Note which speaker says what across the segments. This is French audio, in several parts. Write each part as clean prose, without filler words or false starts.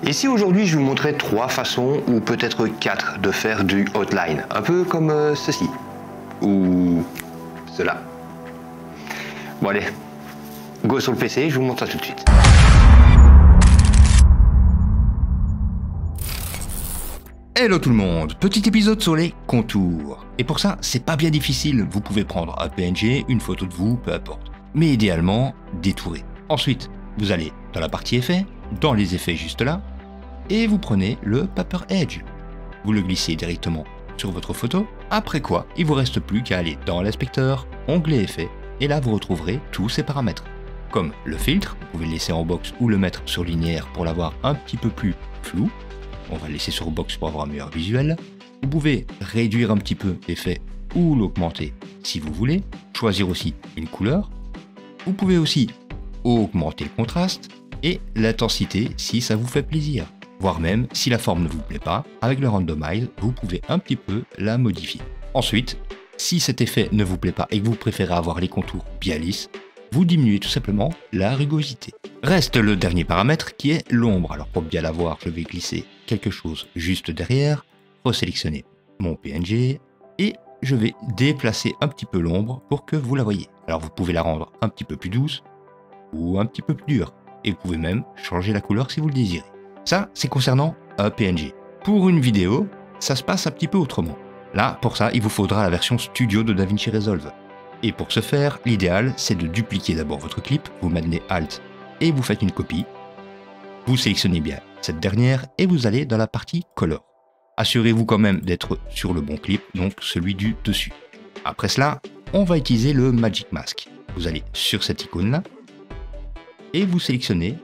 Speaker 1: Ici aujourd'hui je vais vous montrer 3 façons ou peut-être 4 de faire du outline, un peu comme ceci ou cela. Bon allez, go sur le PC, je vous montre ça tout de suite.
Speaker 2: Hello tout le monde, petit épisode sur les contours. Et pour ça, c'est pas bien difficile, vous pouvez prendre un PNG, une photo de vous, peu importe. Mais idéalement, détourer. Ensuite, vous allez dans la partie effets, dans les effets juste là, et vous prenez le Paper Edge. Vous le glissez directement sur votre photo, après quoi, il vous reste plus qu'à aller dans l'inspecteur, onglet effets, et là vous retrouverez tous ces paramètres. Comme le filtre, vous pouvez le laisser en box ou le mettre sur linéaire pour l'avoir un petit peu plus flou. On va le laisser sur box pour avoir un meilleur visuel. Vous pouvez réduire un petit peu l'effet ou l'augmenter si vous voulez. Choisir aussi une couleur. Vous pouvez aussi augmenter le contraste et l'intensité si ça vous fait plaisir. Voire même si la forme ne vous plaît pas, avec le randomize, vous pouvez un petit peu la modifier. Ensuite, si cet effet ne vous plaît pas et que vous préférez avoir les contours bien lisses, vous diminuez tout simplement la rugosité. Reste le dernier paramètre qui est l'ombre. Alors pour bien l'avoir, je vais glisser quelque chose juste derrière, resélectionner mon PNG et je vais déplacer un petit peu l'ombre pour que vous la voyez. Alors vous pouvez la rendre un petit peu plus douce ou un petit peu plus dure et vous pouvez même changer la couleur si vous le désirez. Ça, c'est concernant un PNG. Pour une vidéo, ça se passe un petit peu autrement. Là, pour ça, il vous faudra la version studio de DaVinci Resolve. Et pour ce faire, l'idéal, c'est de dupliquer d'abord votre clip, vous maintenez Alt et vous faites une copie. Vous sélectionnez bien cette dernière et vous allez dans la partie Color. Assurez-vous quand même d'être sur le bon clip, donc celui du dessus. Après cela, on va utiliser le Magic Mask. Vous allez sur cette icône-là et vous sélectionnez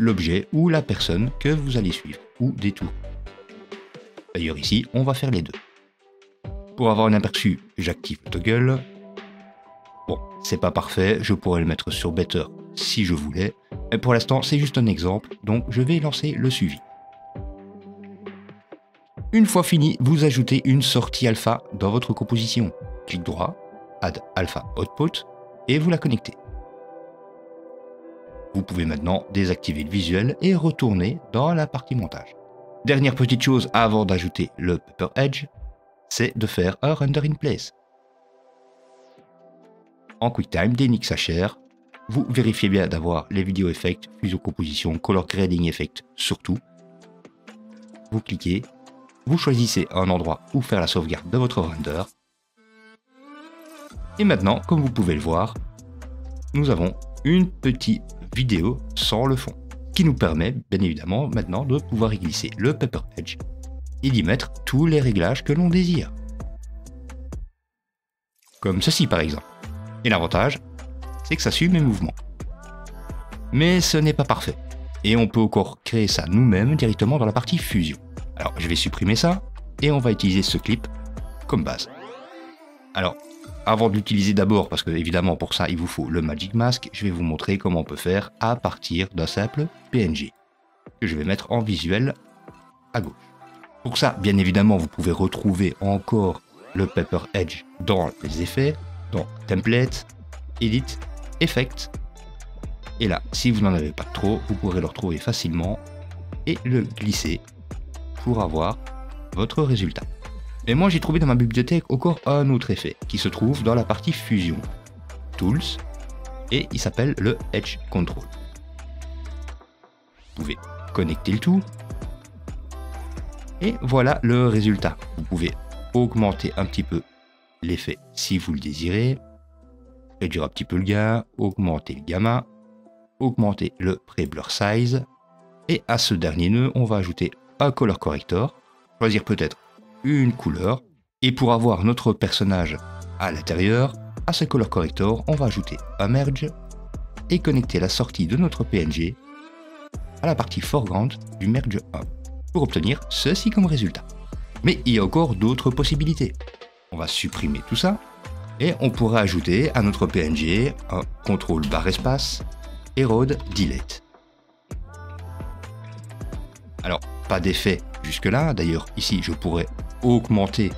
Speaker 2: l'objet ou la personne que vous allez suivre ou détour. D'ailleurs ici, on va faire les deux. Pour avoir un aperçu, j'active le toggle. Bon, c'est pas parfait, je pourrais le mettre sur Better si je voulais, mais pour l'instant c'est juste un exemple, donc je vais lancer le suivi. Une fois fini, vous ajoutez une sortie alpha dans votre composition. Clic droit, Add Alpha Output, et vous la connectez. Vous pouvez maintenant désactiver le visuel et retourner dans la partie montage. Dernière petite chose avant d'ajouter le Paper Edge, c'est de faire un Render in Place. En QuickTime, dès XHR, vous vérifiez bien d'avoir les vidéo effects, fusion composition, color grading effect surtout. Vous cliquez, vous choisissez un endroit où faire la sauvegarde de votre render. Et maintenant, comme vous pouvez le voir, nous avons une petite vidéo sans le fond, qui nous permet bien évidemment maintenant de pouvoir y glisser le Paper Edge et d'y mettre tous les réglages que l'on désire. Comme ceci par exemple. Et l'avantage, c'est que ça suit mes mouvements. Mais ce n'est pas parfait. Et on peut encore créer ça nous-mêmes directement dans la partie fusion. Alors je vais supprimer ça et on va utiliser ce clip comme base. Alors, avant de l'utiliser d'abord, parce que évidemment pour ça il vous faut le Magic Mask, je vais vous montrer comment on peut faire à partir d'un simple PNG, que je vais mettre en visuel à gauche. Pour ça, bien évidemment, vous pouvez retrouver encore le Paper Edge dans les effets, dans Template, Edit, Effect. Et là, si vous n'en avez pas trop, vous pourrez le retrouver facilement et le glisser pour avoir votre résultat. Et moi, j'ai trouvé dans ma bibliothèque encore un autre effet qui se trouve dans la partie Fusion, Tools, et il s'appelle le Edge Control. Vous pouvez connecter le tout. Et voilà le résultat. Vous pouvez augmenter un petit peu l'effet si vous le désirez, réduire un petit peu le gain, augmenter le gamma, augmenter le pré-blur size, et à ce dernier nœud, on va ajouter un color corrector, choisir peut-être une couleur, et pour avoir notre personnage à l'intérieur, à ce color corrector, on va ajouter un merge et connecter la sortie de notre PNG à la partie foreground du merge 1. Pour obtenir ceci comme résultat. Mais il y a encore d'autres possibilités. On va supprimer tout ça et on pourrait ajouter à notre PNG un contrôle barre espace, erode, delete. Alors, pas d'effet jusque là. D'ailleurs, ici, je pourrais augmenter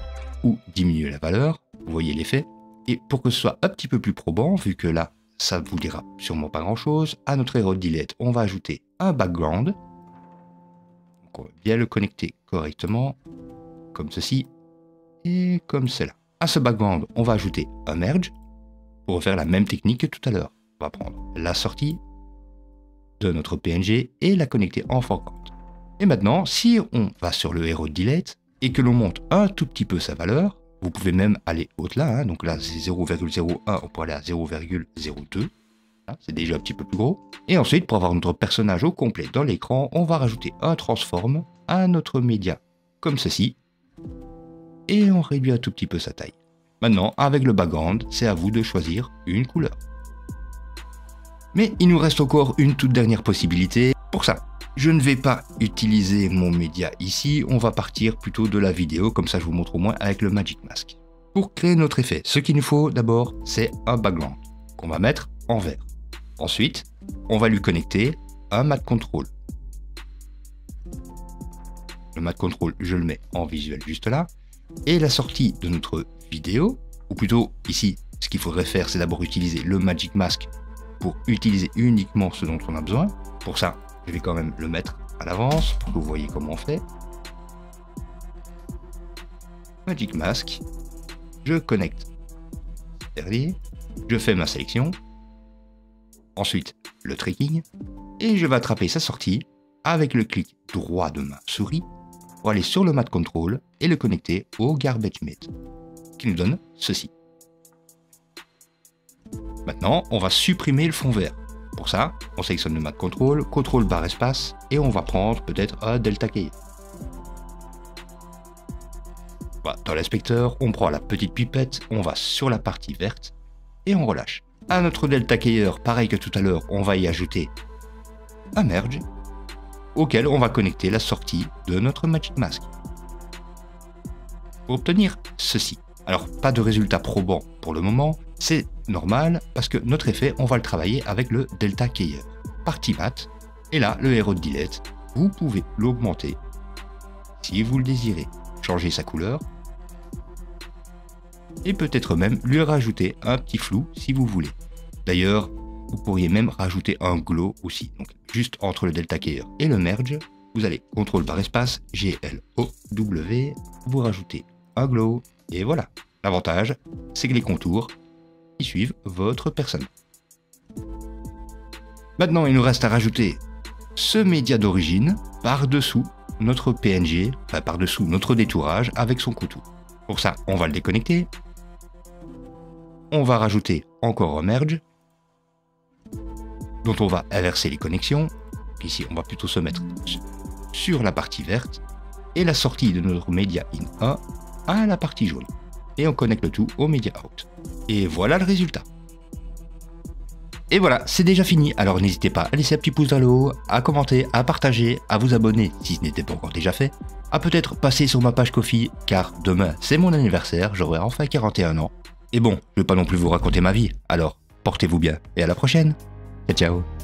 Speaker 2: ou diminuer la valeur. Vous voyez l'effet. Et pour que ce soit un petit peu plus probant, vu que là, ça ne vous dira sûrement pas grand chose, à notre erode delete, on va ajouter un background. Donc on va bien le connecter correctement, comme ceci et comme cela. À ce background, on va ajouter un merge pour refaire la même technique que tout à l'heure. On va prendre la sortie de notre PNG et la connecter en foreground. Et maintenant, si on va sur le hero delete et que l'on monte un tout petit peu sa valeur, vous pouvez même aller au-delà, hein, donc là c'est 0,01, on peut aller à 0,02, c'est déjà un petit peu plus gros. Et ensuite, pour avoir notre personnage au complet dans l'écran, on va rajouter un transform à notre média, comme ceci, et on réduit un tout petit peu sa taille. Maintenant, avec le background, c'est à vous de choisir une couleur. Mais il nous reste encore une toute dernière possibilité. Pour ça, je ne vais pas utiliser mon média ici, on va partir plutôt de la vidéo, comme ça je vous montre au moins avec le Magic Mask. Pour créer notre effet, ce qu'il nous faut d'abord, c'est un background qu'on va mettre en vert. Ensuite, on va lui connecter un matte control. Le matte control, je le mets en visuel juste là. Et la sortie de notre vidéo, ou plutôt ici, ce qu'il faudrait faire, c'est d'abord utiliser le Magic Mask pour utiliser uniquement ce dont on a besoin. Pour ça, je vais quand même le mettre à l'avance pour que vous voyez comment on fait. Magic Mask, je connecte dernier, je fais ma sélection, ensuite le tracking, et je vais attraper sa sortie avec le clic droit de ma souris pour aller sur le matte control et le connecter au garbage mate, qui nous donne ceci. Maintenant, on va supprimer le fond vert. Pour ça, on sélectionne le matte control, contrôle barre espace, et on va prendre peut-être un delta keyer. Voilà, dans l'inspecteur, on prend la petite pipette, on va sur la partie verte, et on relâche. À notre delta keyer, pareil que tout à l'heure, on va y ajouter un merge, auquel on va connecter la sortie de notre Magic Mask. Pour obtenir ceci. Alors, pas de résultat probant pour le moment, c'est normal parce que notre effet, on va le travailler avec le delta keyer. Partie matte, et là, le hero delete, vous pouvez l'augmenter si vous le désirez. Changer sa couleur, et peut-être même lui rajouter un petit flou si vous voulez. D'ailleurs, vous pourriez même rajouter un glow aussi. Donc, juste entre le delta keyer et le merge, vous allez CTRL barre espace, GLOW, vous rajoutez un glow, et voilà. L'avantage, c'est que les contours, ils suivent votre personne. Maintenant, il nous reste à rajouter ce média d'origine par-dessous notre PNG, enfin par-dessous notre détourage avec son contour. Pour ça, on va le déconnecter. On va rajouter encore un merge, dont on va inverser les connexions. Ici, on va plutôt se mettre sur la partie verte et la sortie de notre média in 1 à la partie jaune. Et on connecte le tout au média out. Et voilà le résultat. Et voilà, c'est déjà fini. Alors n'hésitez pas à laisser un petit pouce vers le haut, à commenter, à partager, à vous abonner si ce n'était pas encore déjà fait, à peut-être passer sur ma page Ko-fi, car demain c'est mon anniversaire, j'aurai enfin 41 ans. Et bon, je vais pas non plus vous raconter ma vie, alors portez-vous bien et à la prochaine. Ciao ciao.